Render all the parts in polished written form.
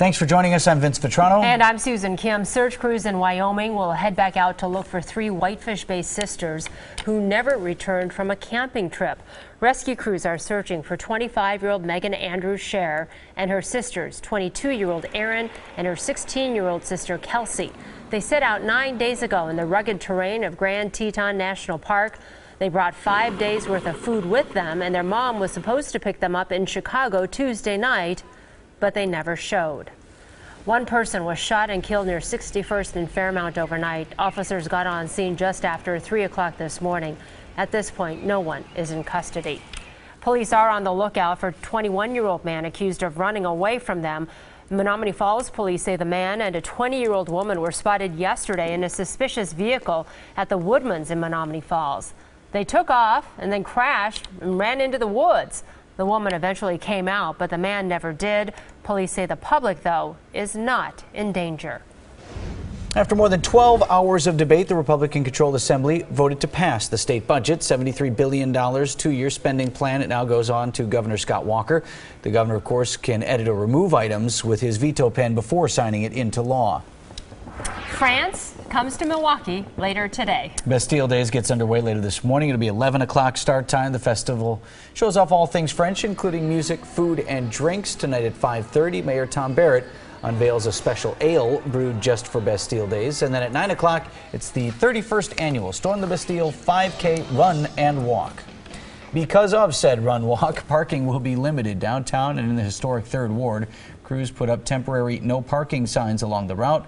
Thanks for joining us. I'm Vince Vetrano. And I'm Susan Kim. Search crews in Wyoming will head back out to look for 3 Whitefish-based sisters who never returned from a camping trip. Rescue crews are searching for 25-year-old Megan Andrews Scher and her sisters, 22-year-old Erin and her 16-year-old sister Kelsey. They set out 9 days ago in the rugged terrain of Grand Teton National Park. They brought 5 days worth of food with them, and their mom was supposed to pick them up in Chicago Tuesday night, but they never showed. One person was shot and killed near 61st and Fairmount overnight. Officers got on scene just after 3 o'clock this morning. At this point, no one is in custody. Police are on the lookout for a 21-year-old man accused of running away from them. Menominee Falls police say the man and a 20-year-old woman were spotted yesterday in a suspicious vehicle at the Woodman's in Menominee Falls. They took off and then crashed and ran into the woods. The woman eventually came out, but the man never did. Police say the public, though, is not in danger. After more than 12 hours of debate, the Republican-controlled Assembly voted to pass the state budget, $73 billion, 2-year spending plan. It now goes on to Governor Scott Walker. The governor, of course, can edit or remove items with his veto pen before signing it into law. France comes to Milwaukee later today. Bastille Days gets underway later this morning. It'll be 11 o'clock start time. The festival shows off all things French, including music, food, and drinks. Tonight at 5:30, Mayor Tom Barrett unveils a special ale brewed just for Bastille Days. And then at 9 o'clock, it's the 31st annual Storm the Bastille 5K Run and Walk. Because of said run walk, parking will be limited downtown and in the historic 3rd Ward. Crews put up temporary no parking signs along the route.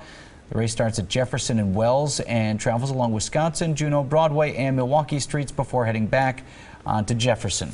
The race starts at Jefferson and Wells and travels along Wisconsin, Juneau, Broadway, and Milwaukee streets before heading back onto Jefferson.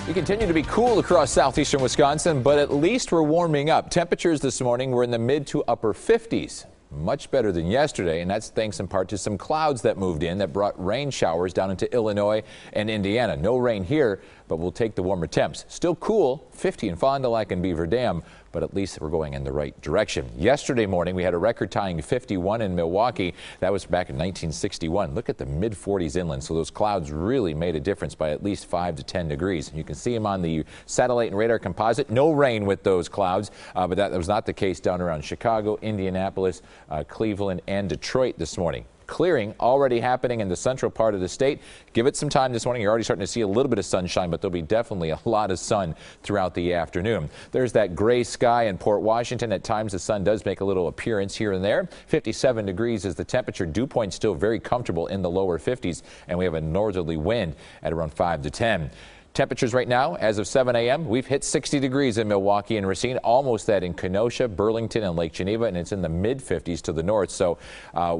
We continue to be cool across southeastern Wisconsin, but at least we're warming up. Temperatures this morning were in the mid to upper 50s. Much better than yesterday, and that's thanks in part to some clouds that moved in that brought rain showers down into Illinois and Indiana. No rain here, but we'll take the warmer temps. Still cool, 50 in Fond du Lac and Beaver Dam, but at least we're going in the right direction. Yesterday morning, we had a record-tying 51 in Milwaukee. That was back in 1961. Look at the mid-40s inland, so those clouds really made a difference by at least 5 to 10 degrees. You can see them on the satellite and radar composite. No rain with those clouds, but that was not the case down around Chicago, Indianapolis, Cleveland, and Detroit this morning. Clearing already happening in the central part of the state. Give it some time this morning. You're already starting to see a little bit of sunshine, but there'll be definitely a lot of sun throughout the afternoon. There's that gray sky in Port Washington. At times the sun does make a little appearance here and there. 57 degrees is the temperature. Dew point still very comfortable in the lower 50s, and we have a northerly wind at around 5 to 10. Temperatures right now, as of 7 a.m., we've hit 60 degrees in Milwaukee and Racine, almost that in Kenosha, Burlington, and Lake Geneva, and it's in the mid-50s to the north. So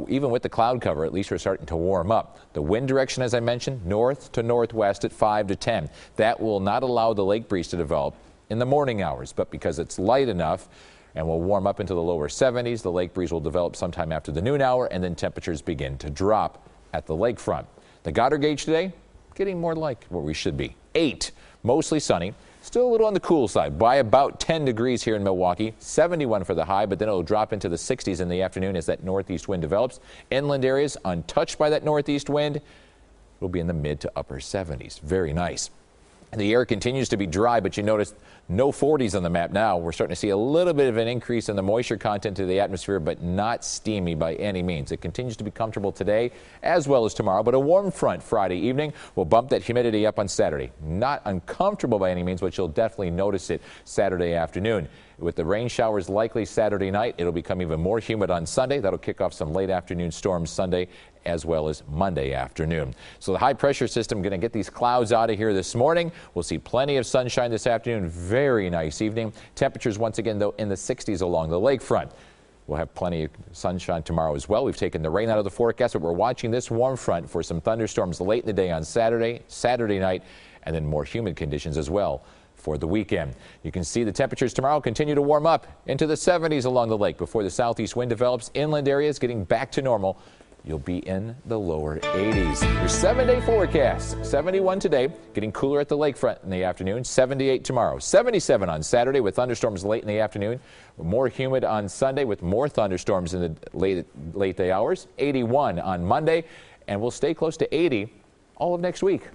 even with the cloud cover, at least we're starting to warm up. The wind direction, as I mentioned, north to northwest at 5 to 10. That will not allow the lake breeze to develop in the morning hours, but because it's light enough and will warm up into the lower 70s, the lake breeze will develop sometime after the noon hour, and then temperatures begin to drop at the lakefront. The Goddard gauge today, getting more like where we should be. 8, mostly sunny, still a little on the cool side by about 10 degrees here in Milwaukee. 71 for the high, but then it'll drop into the 60s in the afternoon as that northeast wind develops. Inland areas untouched by that northeast wind will be in the mid to upper 70s. Very nice. The air continues to be dry, but you notice no 40s on the map now. We're starting to see a little bit of an increase in the moisture content of the atmosphere, but not steamy by any means. It continues to be comfortable today as well as tomorrow, but a warm front Friday evening will bump that humidity up on Saturday. Not uncomfortable by any means, but you'll definitely notice it Saturday afternoon. With the rain showers likely Saturday night, it'll become even more humid on Sunday. That'll kick off some late afternoon storms Sunday as well as Monday afternoon. So the high pressure system going to get these clouds out of here this morning. We'll see plenty of sunshine this afternoon. Very nice evening. Temperatures once again, though, in the 60s along the lakefront. We'll have plenty of sunshine tomorrow as well. We've taken the rain out of the forecast, but we're watching this warm front for some thunderstorms late in the day on Saturday night, and then more humid conditions as well for the weekend. You can see the temperatures tomorrow continue to warm up into the 70s along the lake before the southeast wind develops. Inland areas getting back to normal. You'll be in the lower 80s. Your 7-day forecast, 71 today, getting cooler at the lakefront in the afternoon, 78 tomorrow, 77 on Saturday with thunderstorms late in the afternoon, more humid on Sunday with more thunderstorms in the late day hours, 81 on Monday, and we'll stay close to 80 all of next week.